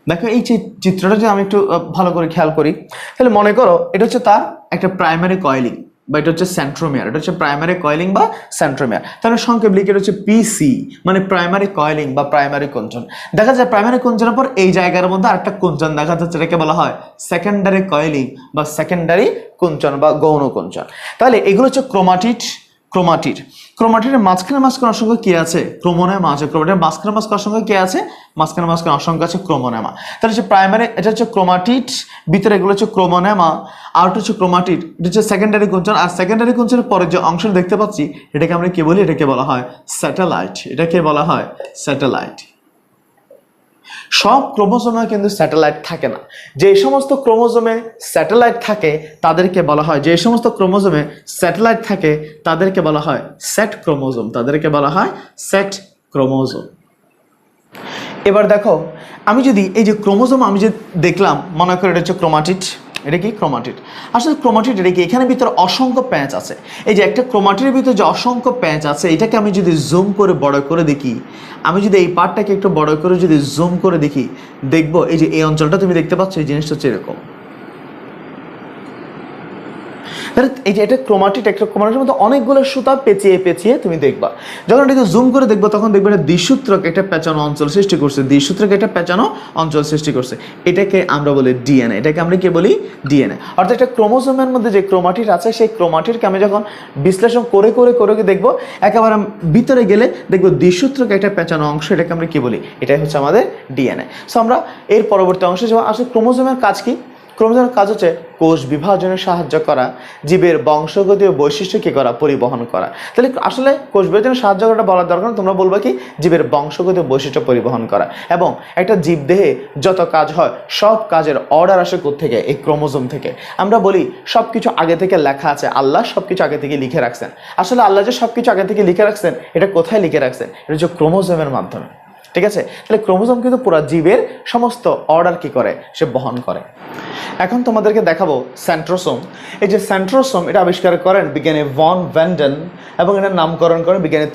A: দেখো এই চিত্রটা যদি আমি একটু ভালো করে খেয়াল করি, তাহলে মনে করো এটা হচ্ছে তার একটা প্রাইমারি কয়েলিং। বা এটা হচ্ছে সেন্ট্রোমিয়ার, এটা হচ্ছে প্রাইমারি কয়েলিং বা সেন্ট্রোমিয়ার। তাহলে সংক্ষেপ লিখে এটা হচ্ছে পিসি, মানে প্রাইমারি কয়েলিং বা প্রাইমারি কুঞ্চন। দেখা যায় প্রাইমারি কুঞ্চনের পর এই জায়গার মধ্যে আরেকটা কুঞ্চন দেখা যাচ্ছে, এটাকে বলা হয় সেকেন্ডারি কয়েলিং বা সেকেন্ডারি কুঞ্চন বা গৌণ কুঞ্চন। তাহলে এগুলো হচ্ছে ক্রোমাটিড। ক্রোমাটিডের মাঝখানে অসংখ্য কি আছে? ক্রোমোনেমা আছে। ক্রোমাটিডের মাঝখানে অসংখ্য কি আছে? মাঝখানে অসংখ্য আছে ক্রোমোনেমা। তাহলে হচ্ছে প্রাইমারি, এটা হচ্ছে ক্রোমাটিড, ভিতরে এগুলো হচ্ছে ক্রোমোনেমা, আর হচ্ছে ক্রোমাটিড, এটা হচ্ছে সেকেন্ডারি কুঞ্চন। আর সেকেন্ডারি কুঞ্চনের পরে যে অংশ দেখতে পাচ্ছি এটাকে আমরা কি বলি? এটাকে বলা হয় স্যাটেলাইট। এটাকে বলা হয় স্যাটেলাইট। সব ক্রোমোজোমে কিন্তু স্যাটেলাইট থাকে না। যে সমস্ত ক্রোমোজোমে স্যাটেলাইট থাকে তাদেরকে বলা হয়, যে সমস্ত ক্রোমোজোমে স্যাটেলাইট থাকে তাদেরকে বলা হয় সেট ক্রোমোজোম, তাদেরকে বলা হয় সেট ক্রোমোজোম। এবার দেখো, আমি যদি এই যে ক্রোমোজোম আমি যে দেখলাম, মনে করি এটা হচ্ছে ক্রোমাটিড, এটা কি ক্রোমাটিড। আসলে ক্রোমাটিড এটা কি? এখানে ভিতরে অসংখ্য প্যাঁচ আছে। এই যে একটা ক্রোমাটিডের ভিতরে যে অসংখ্য প্যাঁচ আছে, এটাকে আমি যদি জুম করে বড় করে দেখি, আমি যদি এই পার্টটাকে একটু বড় করে যদি জুম করে দেখি, দেখবো এই যে এই অঞ্চলটা তুমি দেখতে পাচ্ছ, এই জিনিসটা হচ্ছে এরকম। এই যে এটা ক্রোমাটিড, একটা ক্রোমাটিডের মধ্যে অনেকগুলো সুতা পেঁচিয়ে তুমি দেখবা। যখন এটাকে জুম করে দেখবো তখন দেখবে এটা দ্বিসূত্রক একটা পেঁচানো অঞ্চল সৃষ্টি করছে, দ্বিসূত্রক একটা পেঁচানো অঞ্চল সৃষ্টি করছে। এটাকে আমরা বলি ডিএনএ। এটাকে আমরা কি বলি? ডিএনএ। অর্থাৎ একটা ক্রোমোজোমের মধ্যে যে ক্রোমাটিড আছে, সেই ক্রোমাটিডকে আমি যখন বিশ্লেষণ করে দেখবো, একেবারে ভিতরে গেলে দেখবো দ্বিসূত্রক একটা পেঁচানো অংশ, এটাকে আমরা কি বলি? এটাই হচ্ছে আমাদের ডিএনএ। সো আমরা এর পরবর্তী অংশে যাবো। আসলে ক্রোমোজোমের কাজ কি? ক্রোমোজোমের কাজ হচ্ছে কোষ বিভাজনে সাহায্য করা, জীবের বংশগতি ও বৈশিষ্ট্য কি করা? পরিবহন করা। তাহলে আসলে কোষ বিভাজনে সাহায্য করাটা বলার দরকার, তোমরা বলবা কি? জীবের বংশগতি ও বৈশিষ্ট্য পরিবহন করা। এবং একটা জীব দেহে যত কাজ হয় সব কাজের অর্ডার আসে কোত্থেকে? এই ক্রোমোজোম থেকে। আমরা বলি সব কিছু আগে থেকে লেখা আছে, আল্লাহ সব কিছু আগে থেকে লিখে রাখছেন। আসলে আল্লাহ যে সব কিছু আগে থেকে লিখে রাখছেন, এটা কোথায় লিখে রাখছেন? এটা হচ্ছে ক্রোমোজোমের মাধ্যমে। ঠিক আছে? তাহলে ক্রোমোজোম কিন্তু পুরো জীবের সমস্ত অর্ডার কি করে? সে বহন করে। এখন তোমাদেরকে দেখাবো সেন্ট্রোসোম। এই যে সেন্ট্রোসোম, এটা আবিষ্কার করেন বিজ্ঞানী ভন ভ্যান্ডেন এবং এটার নামকরণ করেন বিজ্ঞানী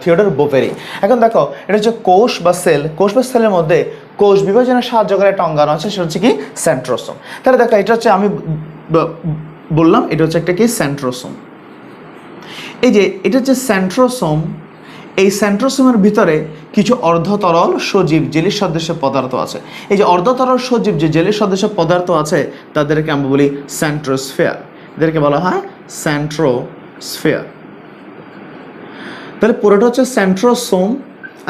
A: থিওডর বোভেরি। এখন দেখো, এটা হচ্ছে কোষ বা সেলের মধ্যে কোষ বিভাজনে সাহায্য করে একটা অঙ্গাণু আছে, সেটা হচ্ছে কি? সেন্ট্রোসোম। তাহলে দেখো, এটা হচ্ছে আমি বললাম এটা হচ্ছে একটা কি? সেন্ট্রোসোম। এই যে এটা হচ্ছে সেন্ট্রোসোম, এই সেন্ট্রোসোমের ভিতরে কিছু অর্ধতরল সজীব জেলি সদৃশ পদার্থ আছে। এই যে অর্ধতরল সজীব যে জেলি সদৃশ পদার্থ আছে তাদেরকে আমরা বলি সেন্ট্রোস্ফিয়ার। এদেরকে বলা হয় সেন্ট্রোস্ফিয়ার। তাহলে পুরোটা হচ্ছে সেন্ট্রোসোম,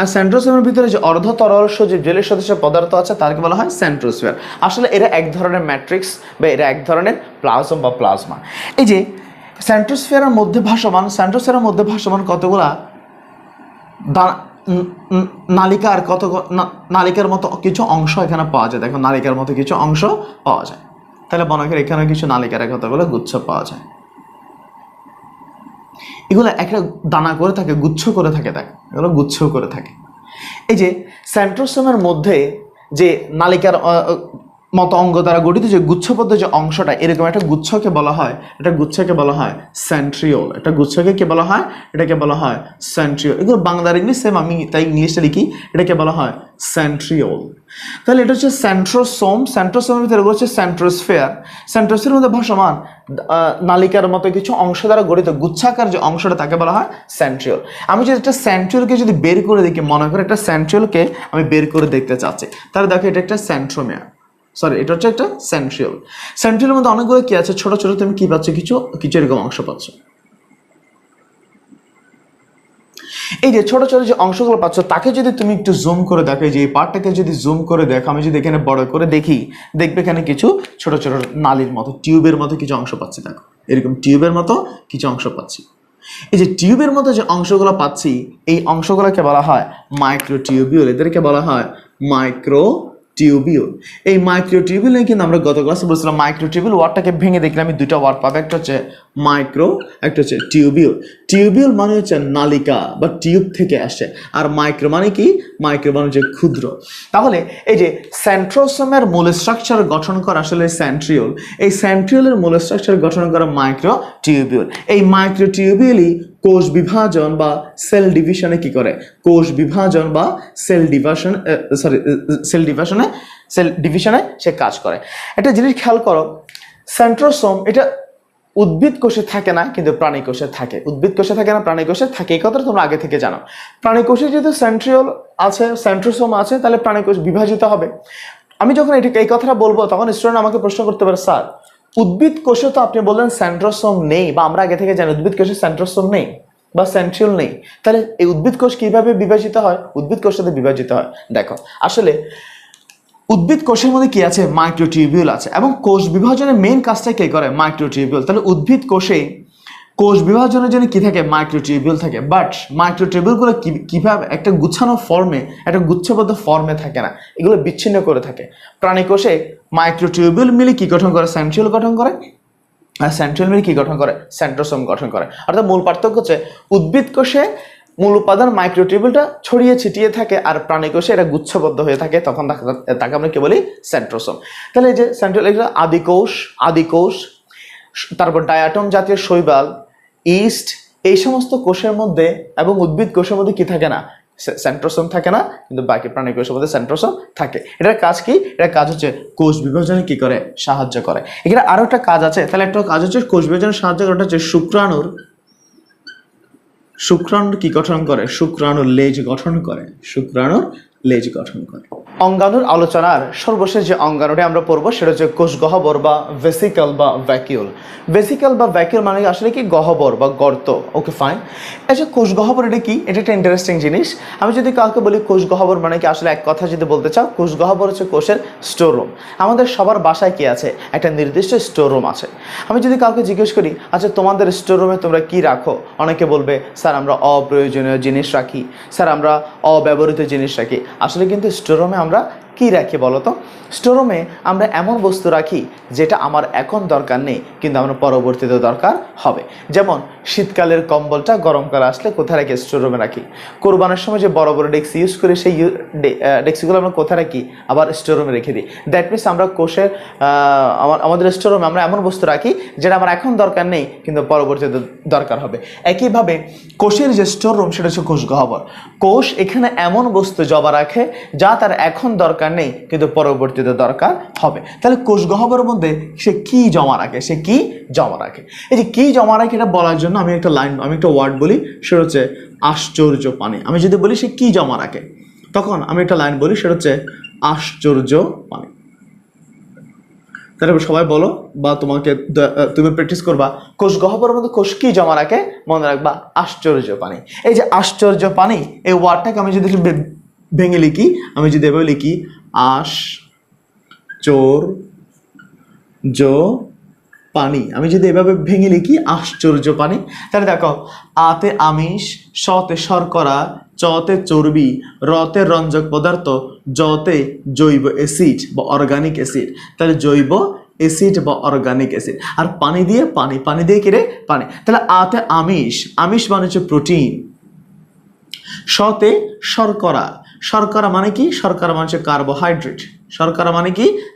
A: আর সেন্ট্রোসোমের ভিতরে যে অর্ধতরল সজীব জেলি সদৃশ পদার্থ আছে তাদেরকে বলা হয় সেন্ট্রোস্ফিয়ার। আসলে এরা এক ধরনের ম্যাট্রিক্স বা এরা এক ধরনের প্লাজম বা প্লাজমা। এই যে সেন্ট্রোস্ফিয়ারের মধ্যে ভাসমান কতগুলা নালিকার মতো কিছু অংশ এখানে পাওয়া যায়। দেখো, নালিকার মতো কিছু অংশ পাওয়া যায়। তাহলে মনে করি এখানে কিছু নালিকার কতগুলো গুচ্ছ পাওয়া যায়। এগুলো একটা দানা করে থাকে, গুচ্ছ করে থাকে। দেখ, এগুলো গুচ্ছ করে থাকে। এই যে সেন্ট্রোসোমের মধ্যে যে নালিকার মতো অঙ্গ দ্বারা গঠিত যে গুচ্ছবদ্ধ যে অংশটা, এরকম একটা গুচ্ছকে বলা হয় সেন্ট্রিওল। এটাকে বলা হয় সেন্ট্রিওল। এগুলো বাংলার ইংলিশ সেম, আমি তাই ইংলিশটা লিখি, এটাকে বলা হয় সেন্ট্রিওল। তাহলে এটা হচ্ছে সেন্ট্রোসোম। সেন্ট্রোসোমের ভিতরে হচ্ছে সেন্ট্রোস্ফিয়ারের মধ্যে ভাসমান নালিকার মতো কিছু অংশ দ্বারা গঠিত গুচ্ছাকার যে অংশটা তাকে বলা হয় সেন্ট্রিওল। আমি যদি একটা সেন্ট্রিওলকে যদি বের করে দেখি, মনে করে একটা সেন্ট্রিওলকে আমি বের করে দেখতে চাচ্ছি, তাহলে দেখো এটা একটা সেন্ট্রোমিয়ার, এটা হচ্ছে একটা সেন্ট্রিওল। সেন্ট্রিওলের মধ্যে অনেকগুলো কি আছে? ছোট ছোট তুমি কি পাচ্ছ? কিছু এরকম অংশ পাচ্ছ। এই যে ছোট ছোট যে অংশগুলো পাচ্ছ, তাকে যদি তুমি একটু জুম করে দেখো, যে এই পার্টটাকে যদি জুম করে দেখো, আমি যদি এখানে বড় করে দেখি, দেখবে এখানে কিছু ছোট ছোট নালীর মতো, টিউবের মতো কিছু অংশ পাচ্ছি। দেখো, এরকম টিউবের মতো কিছু অংশ পাচ্ছি। এই যে টিউবের মতো যে অংশগুলো পাচ্ছি, এই অংশগুলোকে বলা হয় মাইক্রোটিউবিউল। এদেরকে বলা হয় মাইক্রোটিউবিউল। এই মাইক্রোটিউবিউল নিয়ে কিন্তু আমরা গত ক্লাসে বলছিলাম, মাইক্রোটিউবিউল ওয়ার্ডটাকে ভেঙে দেখলে আমি দুইটা ওয়ার্ড পাবো, একটা হচ্ছে মাইক্রো, একটা হচ্ছে টিউবিউল। টিউবিউল মানে হচ্ছে নালিকা বা টিউব থেকে আসে, আর মাইক্রো মানে কি? মাইক্রো মানে হচ্ছে ক্ষুদ্র। তাহলে এই যে সেন্ট্রোসোমের মূল স্ট্রাকচার গঠন করা আসলে সেন্ট্রিওল, এই সেন্ট্রিওলের মূল স্ট্রাকচার গঠন করা মাইক্রোটিউবিউল। এই মাইক্রোটিউবিউলই কোষ বিভাজন বা সেল ডিভিশনে কি করে? সেল ডিভিশনে সে কাজ করে। একটা জিনিস খেয়াল করো, সেন্ট্রোসোম এটা উদ্ভিদ কোষে থাকে না কিন্তু প্রাণী কোষে থাকে। উদ্ভিদ কোষে থাকে না, প্রাণী কোষে থাকে, এই কথাটা তোমরা আগে থেকে জানো। প্রাণী কোষে যেহেতু সেন্ট্রিওল আছে, সেন্ট্রোসোম আছে, তাহলে প্রাণী কোষ বিভাজিত হবে। আমি যখন এই কথাটা বলবো তখন স্টুডেন্ট আমাকে প্রশ্ন করতে পারে, স্যার উদ্ভিদ কোষে তো আপনি বললেন সেন্ট্রোসোম নেই, বা আমরা আগে থেকে জানি উদ্ভিদ কোষে সেন্ট্রোসোম নেই বা সেন্ট্রিওল নেই, তাহলে এই উদ্ভিদ কোষ কিভাবে বিভাজিত হয়? উদ্ভিদ কোষের সাথে বিভাজিত হয়। দেখো আসলে উদ্ভিদ কোষের মধ্যে কি আছে? মাইক্রোটিউবিউল আছে, এবং কোষ বিভাজনের মেইন কাজটা কে করে? মাইক্রোটিউবিউল। তাহলে উদ্ভিদ কোষে কোষ বিভাজনের জন্য কি থাকে? মাইক্রোটিউবিউল থাকে। বাট মাইক্রোটিউবিউলগুলো কিভাবে একটা গুছানো ফর্মে, একটা গুচ্ছবদ্ধ ফর্মে থাকে না, এগুলো বিচ্ছিন্ন করে থাকে। প্রাণী কোষে মাইক্রোটিউবিউল মিলে কি গঠন করে? সেন্ট্রিওল গঠন করে, আর সেন্ট্রিওল মিলে কি গঠন করে? সেন্ট্রোসোম গঠন করে। অর্থাৎ মূল পার্থক্য হচ্ছে উদ্ভিদ কোষে মূল উপাদান মাইক্রোটিউবিউলটা ছড়িয়ে ছিটিয়ে থাকে, আর প্রাণী কোষে এটা গুচ্ছবদ্ধ হয়ে থাকে, তখন তাকে আমরা কি বলি? সেন্ট্রোসোম। তাহলে এই যে সেন্ট্রিওল, এগুলো আদিকোষ, তারপর ডায়াটম জাতীয় শৈবাল, ইস্ট, এই সমস্ত কোষের মধ্যে এবং উদ্ভিদ কোষের মধ্যে কি থাকে না? সেন্ট্রোসোম থাকে না, কিন্তু বাকি প্রাণী কোষের মধ্যে সেন্ট্রোসোম থাকে। এটার কাজ কি? এটার কাজ হচ্ছে কোষ বিভাজনে কি করে? সাহায্য করে। এখানে আরো একটা কাজ আছে, তাহলে একটা কাজ হচ্ছে কোষ বিভাজনে সাহায্য করে, হচ্ছে শুক্রাণুর কি গঠন করে? শুক্রাণুর লেজ গঠন করে। শুক্রাণুর লেজ গঠন করে। অঙ্গাণুর আলোচনার সর্বশেষ যে অঙ্গাণুটি আমরা পড়বো সেটা হচ্ছে কোষ গহ্বর বা ভেসিকল বা ভ্যাকিউল। ভেসিকল বা ভ্যাকিউল মানে আসলে কি? গহ্বর বা গর্ত। Okay fine. আচ্ছা কোষ গহ্বর এটা কি? এটা একটা ইন্টারেস্টিং জিনিস। আমি যদি কাউকে বলি কোষ গহ্বর মানে কি, আসলে এক কথা যদি বলতে চাও, কোষ গহ্বর হচ্ছে কোষের স্টোর রুম। আমাদের সবার বাসায় কি আছে? একটা নির্দিষ্ট স্টোর রুম আছে। আমি যদি কাউকে জিজ্ঞেস করি, আচ্ছা তোমাদের স্টোর রুমে তোমরা কি রাখো? অনেকে বলবে, স্যার আমরা অপ্রয়োজনীয় জিনিস রাখি, স্যার আমরা অব্যবহৃত জিনিস রাখি। আসলে কিন্তু স্টোর রুমে আমরা কি রাখি বলতো? স্টোর রুমে আমরা এমন বস্তু রাখি যেটা আমার এখন দরকার নেই, কিন্তু আমার পরবর্তীতে দরকার হবে। যেমন শীতকালের কম্বলটা গরমকালে আসলে কোথায় রাখি? স্টোর রুমে রাখি। কোরবানের সময় যে বড় বড় ডেস্ক ইউজ করি, সেই ডেস্কগুলো আমরা কোথায় রাখি? আবার স্টোর রুমে রেখে দিই। দ্যাট মিনস আমরা কোষের আমাদের স্টোর রুমে আমরা এমন বস্তু রাখি যেটা আমার এখন দরকার নেই, কিন্তু পরবর্তীতে দরকার হবে। একইভাবে কোষের যে স্টোর রুম সেটা হচ্ছে কোষ গহ্বর। কোষ এখানে এমন বস্তু জমা রাখে যা তার এখন দরকার নেই, কিন্তু পরবর্তীতে দরকার হবে। তাহলে কোষ গহ্বরের মধ্যে সে কি জমা রাখে? সে কি জমা রাখে? এই যে কি জমা রাখে এটা বলার জন্য আমি একটা ওয়ার্ড বলি, সেটা হচ্ছে আশ্চর্য পানি। আমি যদি বলি সে কি জমা রাখে, তখন আমি একটা লাইন বলি, সেটা হচ্ছে আশ্চর্য পানি। তাহলে সবাই বলো, বা তুমি প্র্যাকটিস করবা, কোষ গহ্বরের মধ্যে কোষ কি জমা রাখে? মনে রাখবা আশ্চর্য পানি। এই যে আশ্চর্য পানি, এই ওয়ার্ডটাকে আমি যদি ভেঙে লিখি, আমি যদি এভাবে লিখি পানি, আমি যদি এভাবে ভেঙে লিখি আশ্চর্য পানি, তাহলে দেখো আতে আমিষ, সতে শর্করা, চতে চর্বি, রতে রঞ্জক পদার্থ, জতে জৈব অ্যাসিড বা অর্গানিক অ্যাসিড। তাহলে জৈব অ্যাসিড বা অর্গানিক অ্যাসিড। আর পানি দিয়ে কি রে? পানি। তাহলে আতে আমিষ মানে হচ্ছে প্রোটিন। সতে শর্করা মানে কি? শর্করা মানে হচ্ছে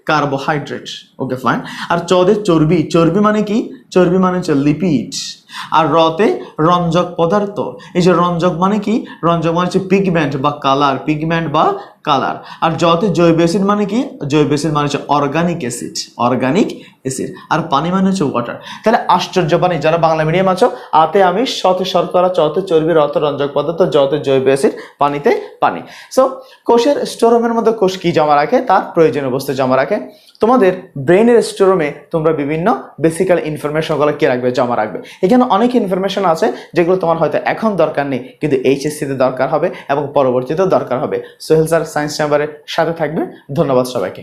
A: কার্বোহাইড্রেট। Okay fine. আর চদে চর্বি মানে কি? চর্বি মানে হচ্ছে লিপিড। আর রতে রঞ্জক পদার্থ। এই যে রঞ্জক মানে কি? রঞ্জক মানে হচ্ছে পিগমেন্ট বা কালার। আর যতে জৈব অ্যাসিড মানে কি? জৈব অ্যাসিড মানে হচ্ছে অর্গানিক অ্যাসিড। আর পানি মানে হচ্ছে ওয়াটার। তাহলে আশ্চর্য পানি, যারা বাংলা মিডিয়াম আছো, আতে আমিষ, সতে শর্করা, চতে চর্বি, রতে রঞ্জক পদার্থ, যতে জৈব অ্যাসিড, পানিতে পানি। সো কোষের স্টোররুমের মধ্যে কোষ কি জমা রাখে? তার প্রয়োজনীয় বস্তু জমা রাখে। তোমাদের ব্রেনের স্টোররুমে তোমরা বিভিন্ন বেসিক্যাল ইনফরমেশনগুলো কি রাখবে? জমা রাখবে। এখানে অনেক ইনফরমেশন আছে যেগুলো তোমার হয়তো এখন দরকার নেই, কিন্তু এইচএসসিতে দরকার হবে এবং পরবর্তীতেও দরকার হবে। সোহেল স্যার সায়েন্স চেম্বারের সাথে থাকবে। ধন্যবাদ সবাইকে।